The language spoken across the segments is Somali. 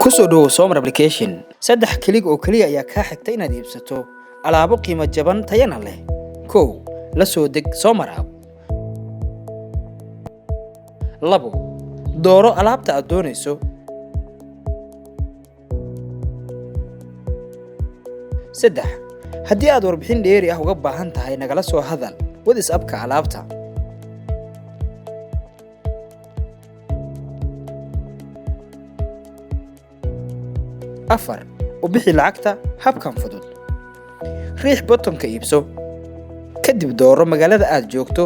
kusoo dhawow Soomar application saddex kilig oo kaliya ayaa ka xigta inaad iibsato alaabo qiimo jaban tayana leh kow la soo deg Soomar app labo dooro alaabta aad doonayso saddex haddii aad warbixin dheeri ah uga baahan tahay nagala soo hadal WhatsApp-ka alaabta afar وبixi lacagta habkan fudud riix buttonka iibso kadib dooro magaalada aad joogto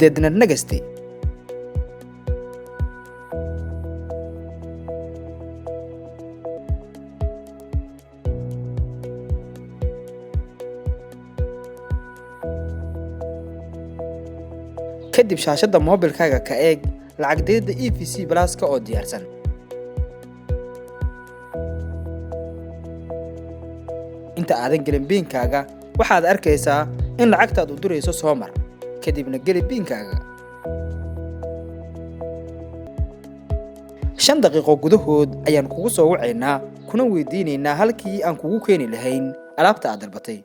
deedna nagasti kadib shaashada moobilkaaga ka eeg lacag deeda EVC Plus-ka oo diyaarsan inta aadan gelin biinkaaga waxaad arkaysaa in lacagtaad u dirayso Soomar kadibna geli biinkaaga 5 daqiiqo gudahood ayaan kugu soo wacaynaa kuna weydiinaynaa halkii aan kugu keeni lahayn alaabta aad dalbatay